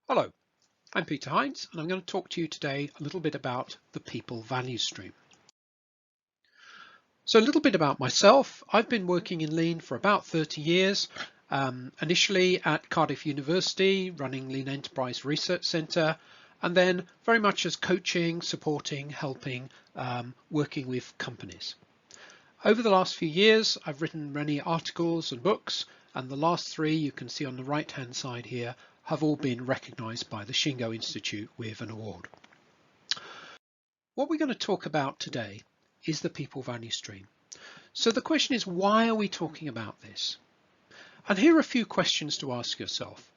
Hello, I'm Peter Hines, and I'm going to talk to you today a little bit about the people value stream. So a little bit about myself. I've been working in Lean for about 30 years, initially at Cardiff University, running Lean Enterprise Research Centre, and then very much as coaching, supporting, helping, working with companies. Over the last few years, I've written many articles and books, and the last three you can see on the right-hand side here have all been recognised by the Shingo Institute with an award. What we're going to talk about today is the people value stream. So the question is, why are we talking about this? And here are a few questions to ask yourself.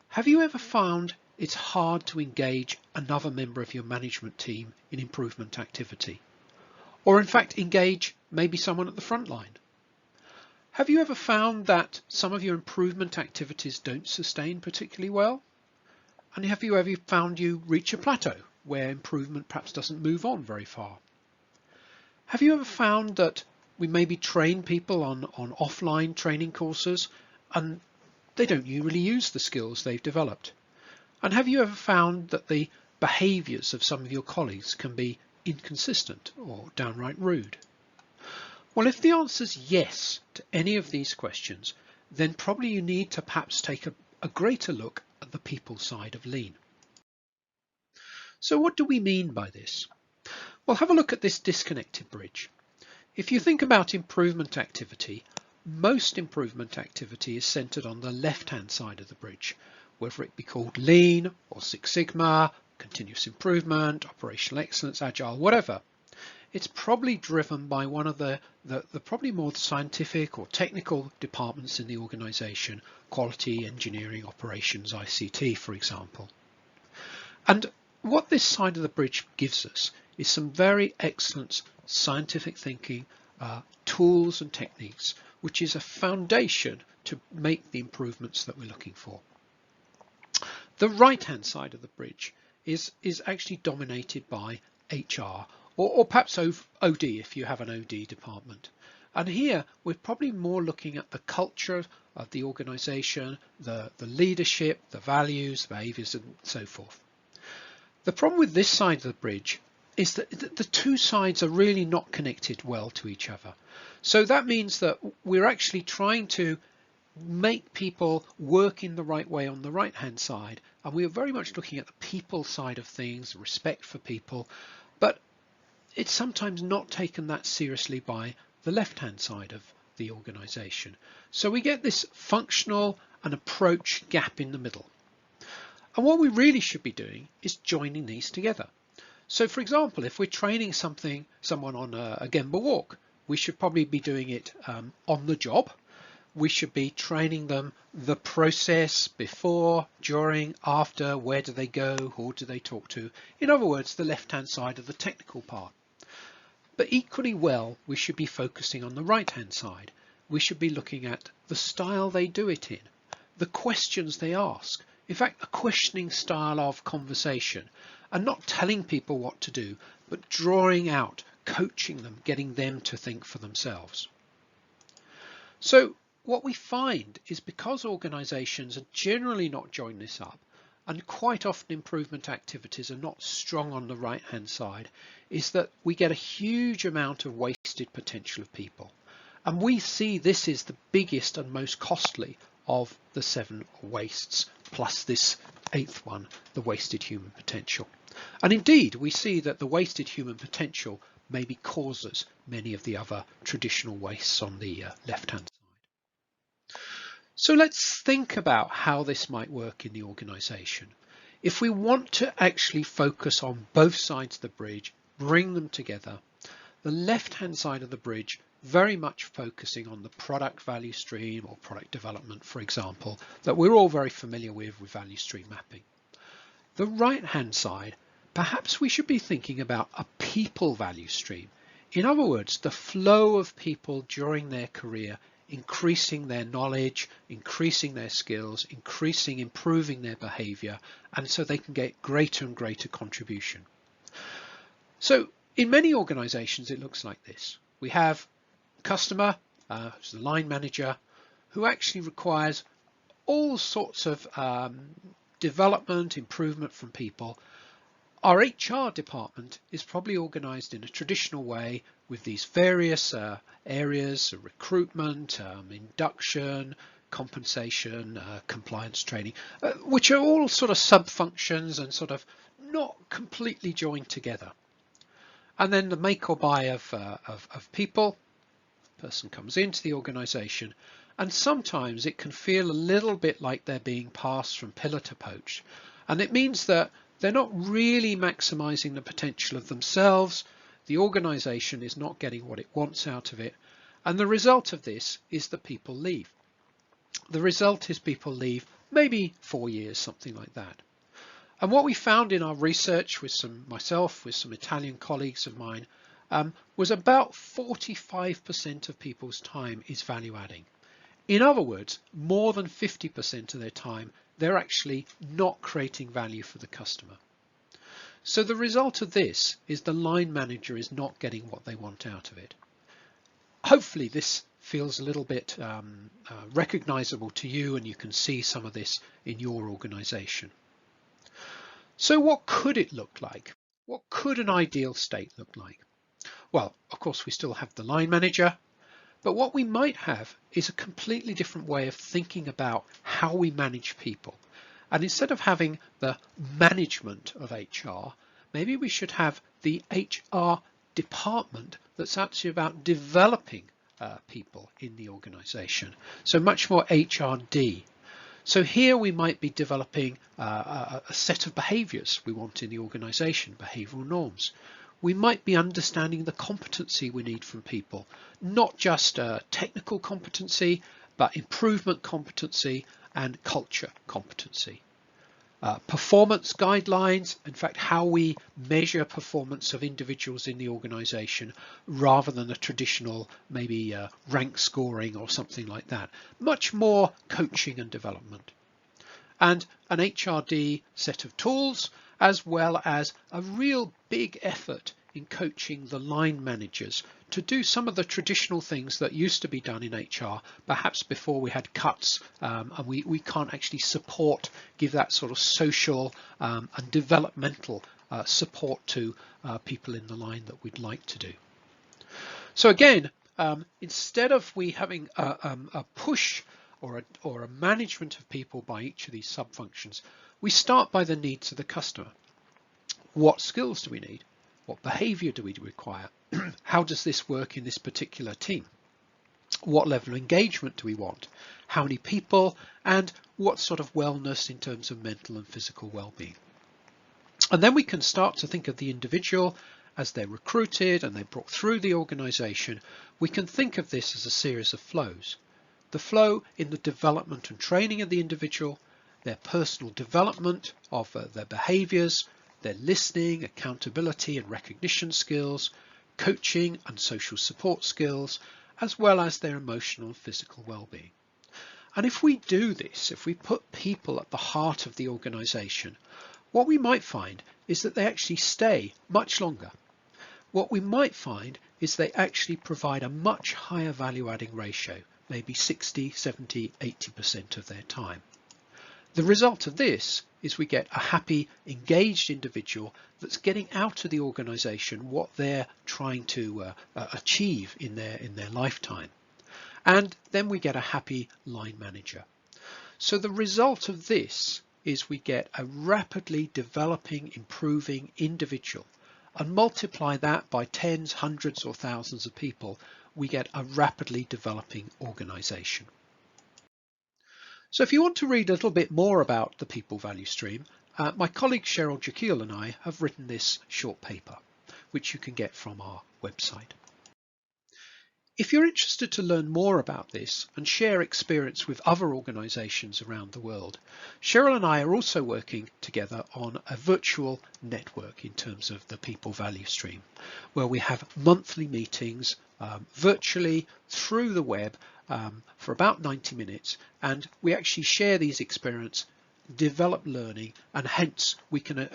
Have you ever found it's hard to engage another member of your management team in improvement activity? Or in fact, engage maybe someone at the front line? Have you ever found that some of your improvement activities don't sustain particularly well? And have you ever found you reach a plateau where improvement perhaps doesn't move on very far? Have you ever found that we maybe train people on offline training courses and they don't really use the skills they've developed? And have you ever found that the behaviours of some of your colleagues can be inconsistent or downright rude? Well, if the answer is yes to any of these questions, then probably you need to perhaps take a greater look at the people side of Lean. So what do we mean by this? Well, have a look at this disconnected bridge. If you think about improvement activity, most improvement activity is centered on the left-hand side of the bridge, whether it be called Lean or Six Sigma, continuous improvement, operational excellence, agile, whatever. It's probably driven by one of the probably more scientific or technical departments in the organization, quality, engineering, operations, ICT, for example. And what this side of the bridge gives us is some very excellent scientific thinking, tools and techniques, which is a foundation to make the improvements that we're looking for. The right-hand side of the bridge is actually dominated by HR, or perhaps OD if you have an OD department. And here we're probably more looking at the culture of the organization, the leadership, the values, behaviors, and so forth. The problem with this side of the bridge is that the two sides are really not connected well to each other. So that means that we're actually trying to make people work in the right way on the right hand side, and we are very much looking at the people side of things, respect for people, but it's sometimes not taken that seriously by the left hand side of the organization. So we get this functional and approach gap in the middle. And what we really should be doing is joining these together. So for example, if we're training someone on a Gemba walk, we should probably be doing it on the job. We should be training them the process before, during, after, where do they go, who do they talk to. In other words, the left-hand side of the technical part. But equally well, we should be focusing on the right-hand side. We should be looking at the style they do it in, the questions they ask. In fact, a questioning style of conversation, and not telling people what to do, but drawing out, coaching them, getting them to think for themselves. So what we find is because organizations are generally not joining this up, and quite often improvement activities are not strong on the right hand side, is that we get a huge amount of wasted potential of people. And we see this is the biggest and most costly of the 7 wastes, plus this 8th one, the wasted human potential. And indeed, we see that the wasted human potential maybe causes many of the other traditional wastes on the left-hand side. So let's think about how this might work in the organization. If we want to actually focus on both sides of the bridge, bring them together, the left-hand side of the bridge very much focusing on the product value stream or product development, for example, that we're all very familiar with value stream mapping. The right-hand side, perhaps we should be thinking about a people value stream. In other words, the flow of people during their career, increasing their knowledge, increasing their skills, improving their behavior, and so they can get greater and greater contribution. So in many organizations, it looks like this. We have a customer, who's the line manager, who actually requires all sorts of development, improvement from people, our HR department is probably organized in a traditional way with these various areas: recruitment, induction, compensation, compliance training, which are all sort of sub-functions and sort of not completely joined together. And then the make or buy of people. Person comes into the organization, and sometimes it can feel a little bit like they're being passed from pillar to post. And it means that they're not really maximizing the potential of themselves. The organization is not getting what it wants out of it. And the result of this is that people leave. The result is people leave maybe 4 years, something like that. And what we found in our research with some Italian colleagues of mine, was about 45% of people's time is value adding. In other words, more than 50% of their time, they're actually not creating value for the customer. So the result of this is the line manager is not getting what they want out of it. Hopefully this feels a little bit recognizable to you, and you can see some of this in your organization. So what could it look like? What could an ideal state look like? Well, of course, we still have the line manager, but what we might have is a completely different way of thinking about how we manage people. And instead of having the management of HR, maybe we should have the HR department that's actually about developing people in the organization. So much more HRD. So here we might be developing a set of behaviors we want in the organization, behavioral norms. We might be understanding the competency we need from people, not just technical competency, but improvement competency and culture competency. Performance guidelines, in fact, how we measure performance of individuals in the organization rather than a traditional maybe rank scoring or something like that. Much more coaching and development. And an HRD set of tools, as well as a real big effort in coaching the line managers to do some of the traditional things that used to be done in HR, perhaps before we had cuts, and we can't actually give that sort of social and developmental support to people in the line that we'd like to do. So again, instead of we having a push or a management of people by each of these sub-functions, we start by the needs of the customer. What skills do we need? What behavior do we require? How does this work in this particular team? What level of engagement do we want? How many people? And what sort of wellness in terms of mental and physical well-being? And then we can start to think of the individual as they're recruited and they're brought through the organization. We can think of this as a series of flows. The flow in the development and training of the individual, their personal development of their behaviors, their listening, accountability and recognition skills, coaching and social support skills, as well as their emotional and physical well-being. And if we do this, if we put people at the heart of the organization, what we might find is that they actually stay much longer. What we might find is they actually provide a much higher value-adding ratio, maybe 60, 70, 80% of their time. The result of this is we get a happy, engaged individual that's getting out of the organization what they're trying to achieve in their lifetime. And then we get a happy line manager. So the result of this is we get a rapidly developing, improving individual, and multiply that by tens, hundreds or thousands of people, we get a rapidly developing organization. So if you want to read a little bit more about the people value stream, my colleague Cheryl Jekyll and I have written this short paper, which you can get from our website. If you're interested to learn more about this and share experience with other organizations around the world, Cheryl and I are also working together on a virtual network in terms of the people value stream, where we have monthly meetings virtually through the web for about 90 minutes, and we actually share these experiences, develop learning, and hence we can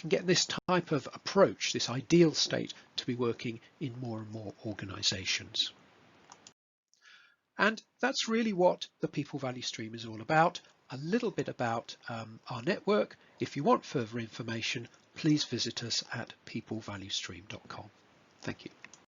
get this type of approach, this ideal state, to be working in more and more organizations. And that's really what the people value stream is all about. a little bit about our network. If you want further information, please visit us at peoplevaluestream.com. Thank you.